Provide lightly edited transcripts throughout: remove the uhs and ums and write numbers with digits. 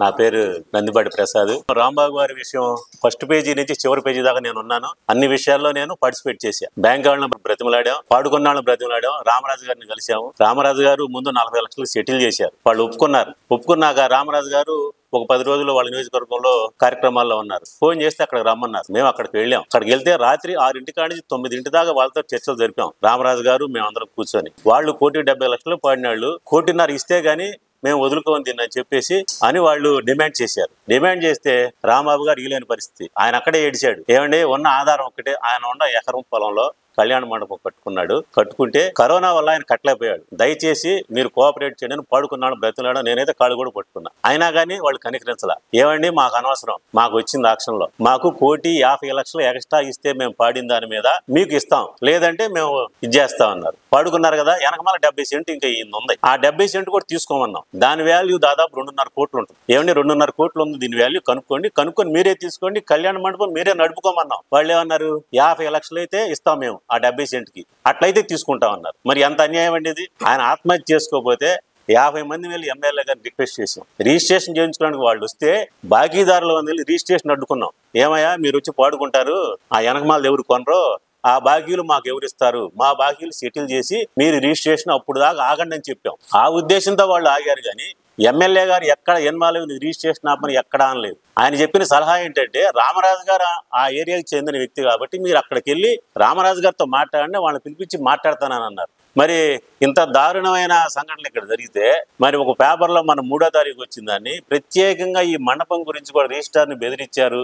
నా పేరు నందిపాటి ప్రసాద్. రాంబాబు గారి విషయం ఫస్ట్ పేజీ నుంచి చివరి పేజీ దాకా నేను ఉన్నాను. అన్ని విషయాల్లో నేను పార్టిసిపేట్ చేశాను. బ్యాంక్ వాళ్ళని బ్రతిమలాడాం, పాడుకున్న వాళ్ళని బ్రతిమలాడాం. రామరాజు గారిని కలిసాము. రామరాజు గారు ముందు 40 లక్షలు సెటిల్ చేశారు. వాళ్ళు ఒప్పుకున్నారు. ఒప్పుకున్నాక రామరాజు గారు ఒక 10 రోజులు వాళ్ళ నియోజకవర్గంలో కార్యక్రమాల్లో ఉన్నారు. ఫోన్ చేస్తే అక్కడికి రమ్మన్నారు. మేము అక్కడికి వెళ్ళాం. అక్కడికి వెళ్తే రాత్రి 6 కాడి నుంచి 9 దాకా వాళ్ళతో చర్చలు జరిపాం. రామరాజు గారు మేమందరం కూర్చొని, వాళ్ళు 1,70,00,000 పాడినాళ్ళు, 1,50,00,000 ఇస్తే గానీ మేము వదులుకోని తిని చెప్పేసి అని వాళ్ళు డిమాండ్ చేశారు. డిమాండ్ చేస్తే రాంబాబు గారు ఇలేని పరిస్థితి. ఆయన అక్కడే ఏడిచాడు. ఏమండి, ఉన్న ఆధారం ఒకటే, ఆయన ఉన్న ఎకరం పొలంలో కళ్యాణ మండపం కట్టుకున్నాడు. కట్టుకుంటే కరోనా వల్ల ఆయన కట్టలేకపోయాడు. దయచేసి మీరు కోఆపరేట్ చేయండి. పాడుకున్నాడు, బ్రతులాడు. నేనైతే కాళ్ళు కూడా పట్టుకున్నా. అయినా కానీ వాళ్ళు కనికరించలా. ఏమండి, మాకు అనవసరం, మాకు వచ్చింది ఆక్షన్లో మాకు 1,50,00,000 ఎక్స్ట్రా ఇస్తే మేము పాడిన దాని మీద మీకు ఇస్తాం, లేదంటే మేము ఇచ్చేస్తాం అన్నారు. పాడుకున్నారు కదా, వెనకమాల 70 సెంట్ ఇంకా ఉంది. ఆ 70 సెంట్ కూడా తీసుకోమన్నాం. దాని వాల్యూ దాదాపు 2.5 కోట్లు ఉంటుంది. ఏమండి, 2.5 కోట్లు ఉంది, దీని వాల్యూ కనుక్కొని మీరే తీసుకోండి, కళ్యాణ మండపం మీరే నడుపుకోమన్నాం. వాళ్ళు ఏమన్నారు, 50,00,000 అయితే ఇస్తాం మేము ఆ 70 సెంట్కి, అట్లయితే తీసుకుంటామన్నారు. మరి ఎంత అన్యాయం అండి ఇది. ఆయన ఆత్మహత్య చేసుకోకపోతే 50 మంది వెళ్ళి ఎమ్మెల్యే గారిని రిక్వెస్ట్ చేసాం. రిజిస్ట్రేషన్ చేయించుకోవడానికి వాళ్ళు వస్తే బాకీదారులు వెళ్ళి రిజిస్ట్రేషన్ అడ్డుకున్నాం. ఏమయ్యా, మీరు వచ్చి పాడుకుంటారు, ఆ వెనకమాలది ఎవరు కొనరో ఆ బాకీలు మాకు ఎవరిస్తారు, మా బాకీలు సెటిల్ చేసి మీరు రిజిస్ట్రేషన్ అప్పుడు దాకా ఆగండి అని చెప్పాం. ఆ ఉద్దేశంతో వాళ్ళు ఆగారు. కానీ ఎమ్మెల్యే గారు ఎక్కడ ఇన్వాల్వ్ రిజిస్ట్రేషన్ ఆపమని ఎక్కడా అనలేదు. ఆయన చెప్పిన సలహా ఏంటంటే, రామరాజు గారు ఆ ఏరియాకి చెందిన వ్యక్తి కాబట్టి మీరు అక్కడికి వెళ్ళి రామరాజు గారితో మాట్లాడండి, వాళ్ళని పిలిపించి మాట్లాడతానని అన్నారు. మరి ఇంత దారుణమైన సంఘటనలు ఇక్కడ జరిగితే మరి ఒక పేపర్లో మన 3వ తారీఖు వచ్చిందాన్ని ప్రత్యేకంగా ఈ మండపం గురించి కూడా రిజిస్ట్రార్ని బెదిరించారు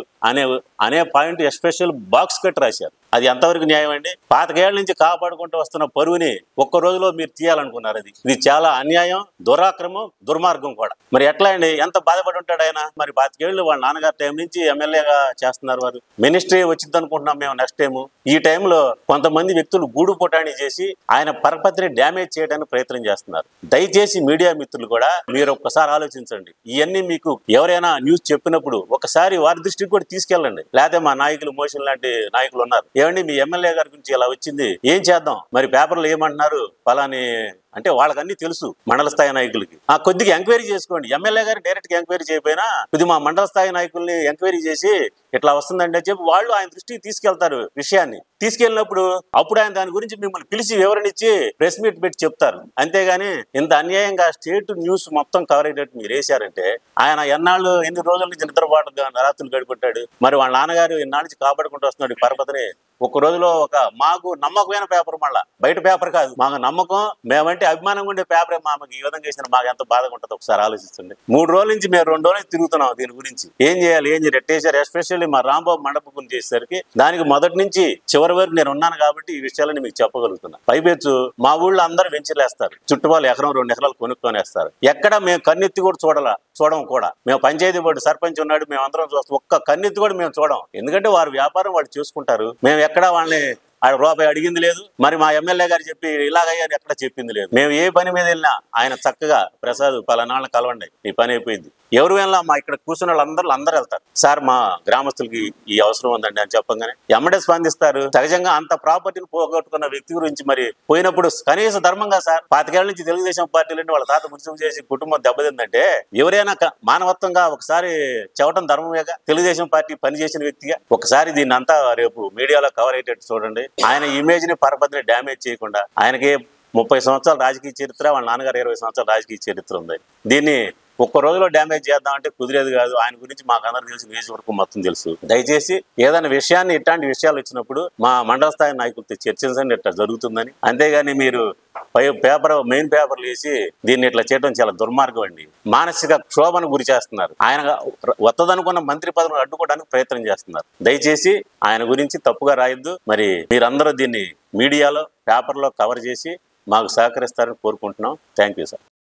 అనే పాయింట్ ఎస్పెషల్ బాక్స్ కట్టి రాశారు. అది ఎంతవరకు న్యాయం అండి? 25 ఏళ్ల నుంచి కాపాడుకుంటూ వస్తున్న పరువుని ఒక్క రోజులో మీరు తీయాలనుకున్నారు. ఇది చాలా అన్యాయం, దురాక్రమం, దుర్మార్గం కూడా. మరి ఎట్లా అండి, ఎంత బాధపడి ఉంటాడు ఆయన? మరి 25 ఏళ్ళు వాళ్ళ నాన్నగారి టైం నుంచి ఎమ్మెల్యేగా చేస్తున్నారు. వారు మినిస్ట్రీ వచ్చింది అనుకుంటున్నాం మేము నెక్స్ట్ టైము. ఈ టైంలో కొంతమంది వ్యక్తులు గూడు పుటాణి చేసి ఆయన పరపతిని డ్యామేజ్ చేయడానికి ప్రయత్నం చేస్తున్నారు. దయచేసి మీడియా మిత్రులు కూడా మీరు ఒక్కసారి ఆలోచించండి. ఇవన్నీ మీకు ఎవరైనా న్యూస్ చెప్పినప్పుడు ఒకసారి వారి దృష్టికి కూడా తీసుకెళ్ళండి. లేకపోతే మా నాయకులు, మోషన్ లాంటి నాయకులు ఉన్నారు, ఏమండి మీ ఎమ్మెల్యే గారి గురించి ఇలా వచ్చింది, ఏం చేద్దాం? మరి పేపర్లు ఏమంటున్నారు ఫలాని అంటే వాళ్ళకన్నీ తెలుసు మండల స్థాయి నాయకులకి. ఆ కొద్దిగా ఎంక్వైరీ చేసుకోండి. ఎమ్మెల్యే గారు డైరెక్ట్ గా ఎంక్వైరీ చేయకపోయినా ఇది మా మండల స్థాయి నాయకుల్ని ఎంక్వైరీ చేసి ఇట్లా వస్తుందండి అని చెప్పి వాళ్ళు ఆయన దృష్టికి తీసుకెళ్తారు. విషయాన్ని తీసుకెళ్ళినప్పుడు అప్పుడు ఆయన దాని గురించి మిమ్మల్ని పిలిచి వివరణ ఇచ్చి ప్రెస్ మీట్ పెట్టి చెప్తారు. అంతేగాని ఇంత అన్యాయంగా స్టేట్ న్యూస్ మొత్తం కవర్ అయ్యేటట్టు మీరు వేశారంటే, ఆయన ఎన్ని రోజుల నుంచి నిద్రపాటుగా రాత్రులు గడిపెట్టాడు. మరి వాళ్ళ నాన్నగారు ఎన్నాళ్ళ నుంచి కాపాడుకుంటూ వస్తున్నాడు ఈ పరపతిని. ఒక రోజులో మాకు నమ్మకమైన పేపర్, మళ్ళా బయట పేపర్ కాదు, మాకు నమ్మకం, మేమంటే అభిమానంగా ఉండే పేపరే మాకు ఈ విధంగా చేసిన మాకు ఎంత బాధగా ఉంటుందో ఒకసారి ఆలోచించండి. 3 రోజుల నుంచి మేము 2 రోజుల నుంచి తిరుగుతున్నాం దీని గురించి. ఏం చేయాలి, రెట్టేశారు. ఎస్పెషల్లీ మా రాంబాబు మండపం గురించి చేసేసరికి దానికి మొదటి నుంచి చివరి వరకు నేను ఉన్నాను కాబట్టి ఈ విషయాలని మీకు చెప్పగలుగుతున్నా. పైపెచ్చు మా ఊళ్ళో అందరూ వెంచర్లేస్తారు, చుట్టుపక్కల 1-2 ఎకరాలు కొనుక్కొనేస్తారు. ఎక్కడ మేము కన్నెత్తి కూడా చూడడం కూడా. మేము పంచాయతీ బోర్డు సర్పంచ్ ఉన్నాడు, మేము అందరం చూస్తాం, ఒక్క కన్నెత్తి కూడా మేము చూడం. ఎందుకంటే వారి వ్యాపారం వాళ్ళు చేసుకుంటారు. మేము ఎక్కడ వాళ్ళని రూపాయి అడిగింది లేదు. మరి మా ఎమ్మెల్యే గారు చెప్పి ఇలాగయ్యాని ఎక్కడ చెప్పింది లేదు. మేము ఏ పని మీద వెళ్ళినా ఆయన చక్కగా ప్రసాద్ పలానాళ్ళని కలవండి, ఈ పని అయిపోయింది. ఎవరు వెళ్ళినా మా ఇక్కడ కూర్చున్న వాళ్ళందరూ వెళ్తారు. సార్ మా గ్రామస్తులకి ఈ అవసరం ఉందండి అని చెప్పగానే ఎమ్మడే స్పందిస్తారు. సహజంగా అంత ప్రాపర్టీని పోగొట్టుకున్న వ్యక్తి గురించి మరి పోయినప్పుడు కనీస ధర్మంగా సార్ 25 ఏళ్ల నుంచి తెలుగుదేశం పార్టీలు వాళ్ళ తాత మున్సిపల్ చేసి కుటుంబం దెబ్బతిందంటే ఎవరైనా మానవత్వంగా ఒకసారి చెప్పడం ధర్మమేగా. తెలుగుదేశం పార్టీ పనిచేసిన వ్యక్తిగా ఒకసారి దీన్ని అంతా రేపు మీడియాలో కవర్ అయ్యేటట్టు చూడండి. ఆయన ఇమేజ్ ని, పరపతిని డ్యామేజ్ చేయకుండా. ఆయనకి 30 సంవత్సరాల రాజకీయ చరిత్ర, వాళ్ళ నాన్నగారు 20 సంవత్సరాల రాజకీయ చరిత్ర ఉంది. దీన్ని ఒక్క రోజులో డ్యామేజ్ చేద్దామంటే కుదిరేది కాదు. ఆయన గురించి మాకు అందరూ తెలుసు, నియోజకవర్గం మొత్తం తెలుసు. దయచేసి ఏదైనా విషయాన్ని, ఇట్లాంటి విషయాలు వచ్చినప్పుడు మా మండల స్థాయి నాయకులతో చర్చించండి, ఇట్లా జరుగుతుందని. అంతేగాని మీరు మెయిన్ పేపర్లు వేసి దీన్ని ఇట్లా చేయడం చాలా దుర్మార్గం అండి. మానసిక క్షోభను గురి చేస్తున్నారు. ఆయన వత్తదనుకున్న మంత్రి పదవిని అడ్డుకోవడానికి ప్రయత్నం చేస్తున్నారు. దయచేసి ఆయన గురించి తప్పుగా రాయొద్దు. మరి మీరందరూ దీన్ని మీడియాలో, పేపర్లో కవర్ చేసి మాకు సహకరిస్తారని కోరుకుంటున్నాం. Thank you sir.